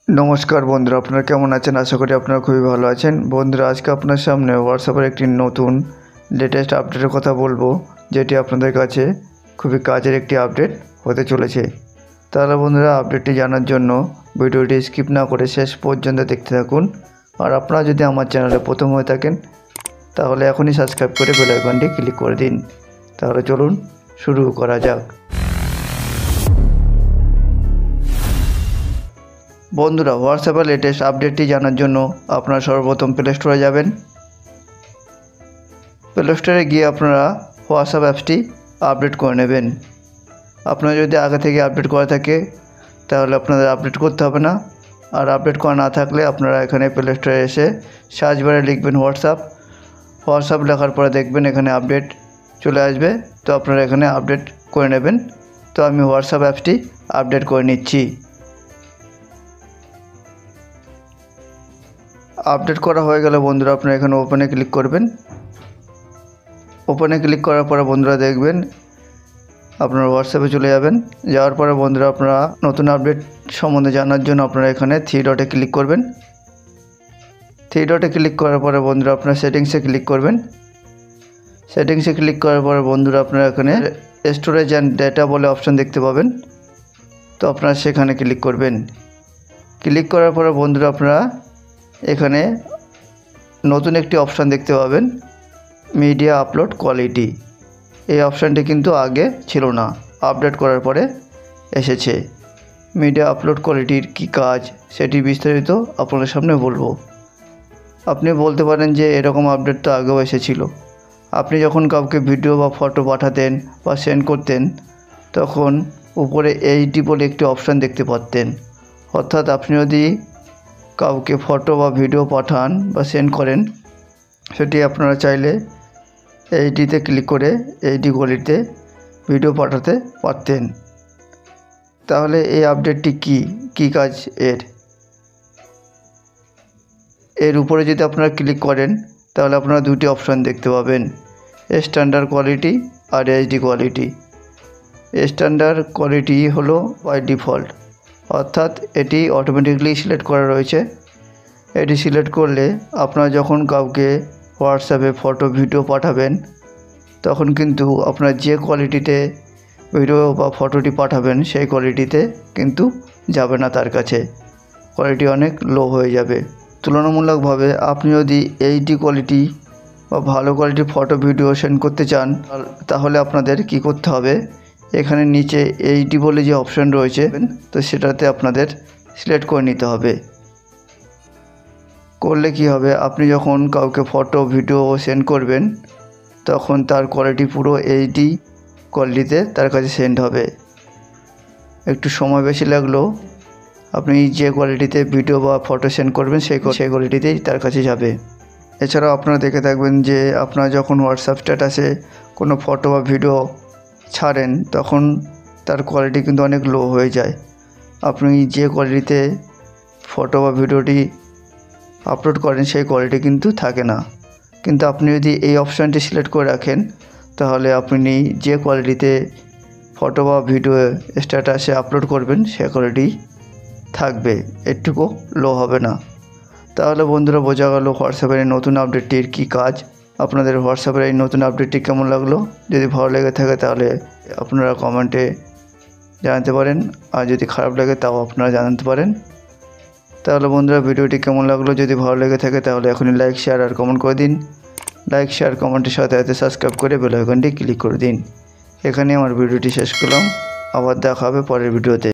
नमस्कार बंधुरा আপনারা কেমন আছেন আশা করি আপনারা খুবই ভালো আছেন। বন্ধুরা আজকে আপনার সামনে হোয়াটসঅ্যাপের একটি নতুন লেটেস্ট আপডেটের কথা বলবো, যেটি আপনাদের কাছে খুবই কাজের একটি আপডেট হতে চলেছে। তাহলে বন্ধুরা আপডেটটি জানার জন্য ভিডিওটি স্কিপ না করে শেষ পর্যন্ত দেখতে থাকুন। আর আপনারা যদি আমার চ্যানেলে প্রথম হয়ে থাকেন তাহলে এখনই সাবস্ক্রাইব করে বেল আইকনটি ক্লিক করে দিন। তাহলে চলুন শুরু করা যাক। বন্ধুরা হোয়াটসঅ্যাপের লেটেস্ট আপডেটটি জানার জন্য আপনারা সর্বপ্রথম প্লে স্টোরে যাবেন। প্লে স্টোরে গিয়ে আপনারা হোয়াটসঅ্যাপ অ্যাপসটি আপডেট করে নেবেন। আপনারা যদি আগে থেকে আপডেট করা থাকে তাহলে আপনাদের আপডেট করতে হবে না। আর আপডেট করা না থাকলে আপনারা এখানে প্লে স্টোরে এসে সার্চ বারে লিখবেন হোয়াটসঅ্যাপ লেখার পরে দেখবেন এখানে আপডেট চলে আসবে। তো আপনারা এখানে আপডেট করে নেবেন। তো আমি হোয়াটসঅ্যাপ অ্যাপসটি আপডেট করে নিচ্ছি। আপডেট করা হয়ে গেলে বন্ধুরা আপনারা এখানে ওপেনে ক্লিক করবেন। ওপেনে ক্লিক করার পরে বন্ধুরা দেখবেন আপনারা হোয়াটসঅ্যাপে চলে যাবেন। যাওয়ার পরে বন্ধুরা আপনারা নতুন আপডেট সম্বন্ধে জানার জন্য আপনারা এখানে থ্রি ডটে ক্লিক করবেন। থ্রি ডটে ক্লিক করার পরে বন্ধুরা আপনারা সেটিংসে ক্লিক করবেন। সেটিংসে ক্লিক করার পরে বন্ধুরা আপনারা এখানে স্টোরেজ অ্যান্ড ডেটা বলে অপশন দেখতে পাবেন। তো আপনারা সেখানে ক্লিক করবেন। ক্লিক করার পরে বন্ধুরা আপনারা এখানে নতুন একটি অপশান দেখতে পাবেন, মিডিয়া আপলোড কোয়ালিটি। এই অপশানটি কিন্তু আগে ছিল না, আপডেট করার পরে এসেছে। মিডিয়া আপলোড কোয়ালিটির কী কাজ সেটি বিস্তারিত আপনাদের সামনে বলবো। আপনি বলতে পারেন যে এরকম আপডেট তো আগেও এসেছিল। আপনি যখন কাউকে ভিডিও বা ফটো পাঠাতেন বা সেন্ড করতেন তখন উপরে এইচডি বলে একটি অপশান দেখতে পারতেন। অর্থাৎ আপনি যদি কাউকে ফটো বা ভিডিও পাঠান বা সেন্ড করেন সেটি আপনারা চাইলে এইচডিতে ক্লিক করে এইচডি কোয়ালিটিতে ভিডিও পাঠাতে পারতেন। তাহলে এই আপডেটটি কী কাজ এর উপরে যদি আপনারা ক্লিক করেন তাহলে আপনারা দুটি অপশান দেখতে পাবেন, স্ট্যান্ডার্ড কোয়ালিটি আর এইচডি কোয়ালিটি। স্ট্যান্ডার্ড কোয়ালিটি হলো বাই ডিফল্ট, অর্থাৎ এটি অটোমেটিকলি সিলেক্ট করা রয়েছে। এটি সিলেক্ট করলে আপনারা যখন কাউকে হোয়াটসঅ্যাপে ফটো ভিডিও পাঠাবেন তখন কিন্তু আপনারা যে কোয়ালিটিতে ভিডিও বা ফটোটি পাঠাবেন সেই কোয়ালিটিতে কিন্তু যাবে না, তার কাছে কোয়ালিটি অনেক লো হয়ে যাবে। তুলনামূলকভাবে আপনি যদি এইচডি কোয়ালিটি বা ভালো কোয়ালিটির ফটো ভিডিও সেন্ড করতে চান তাহলে আপনাদের কি করতে হবে, এখানে নিচে এইচডি বলে যে অপশান রয়েছে তো সেটাতে আপনাদের সিলেক্ট করে নিতে হবে। করলে কি হবে, আপনি যখন কাউকে ফটো ভিডিও সেন্ড করবেন তখন তার কোয়ালিটি পুরো এইচডি কোয়ালিটিতে তার কাছে সেন্ড হবে। একটু সময় বেশি লাগলেও আপনি যে কোয়ালিটিতে ভিডিও বা ফটো সেন্ড করবেন সেই কোয়ালিটিতেই তার কাছে যাবে। এছাড়াও আপনারা দেখে থাকবেন যে আপনারা যখন হোয়াটসঅ্যাপ স্ট্যাটাসে কোনো ফটো বা ভিডিও ছাড়েন তখন তার কোয়ালিটি কিন্তু অনেক লো হয়ে যায়। আপনি যে কোয়ালিটিতে ফটো বা ভিডিওটি আপলোড করেন সেই কোয়ালিটি কিন্তু থাকে না। কিন্তু আপনি যদি এই অপশানটি সিলেক্ট করে রাখেন তাহলে আপনি যে কোয়ালিটিতে ফটো বা ভিডিও স্ট্যাটাসে আপলোড করবেন সেই কোয়ালিটি থাকবে, একটুকু লো হবে না। তাহলে বন্ধুরা বোঝা গেল হোয়াটসঅ্যাপের এই নতুন আপডেটটির কী কাজ। আপনাদের হোয়াটসঅ্যাপের এই নতুন আপডেটটি কেমন লাগলো, যদি ভালো লেগে থাকে তাহলে আপনারা কমেন্টে জানাতে পারেন, আর যদি খারাপ লাগে তাও আপনারা জানাতে পারেন। তাহলে বন্ধুরা ভিডিওটি কেমন লাগলো, যদি ভালো লেগে থাকে তাহলে এখনই লাইক শেয়ার আর কমেন্ট করে দিন। লাইক শেয়ার কমেন্টের সাথে সাথে সাবস্ক্রাইব করে বেল আইকনটি ক্লিক করে দিন। এখানে আমার ভিডিওটি শেষ করলাম, আবার দেখা হবে পরের ভিডিওতে।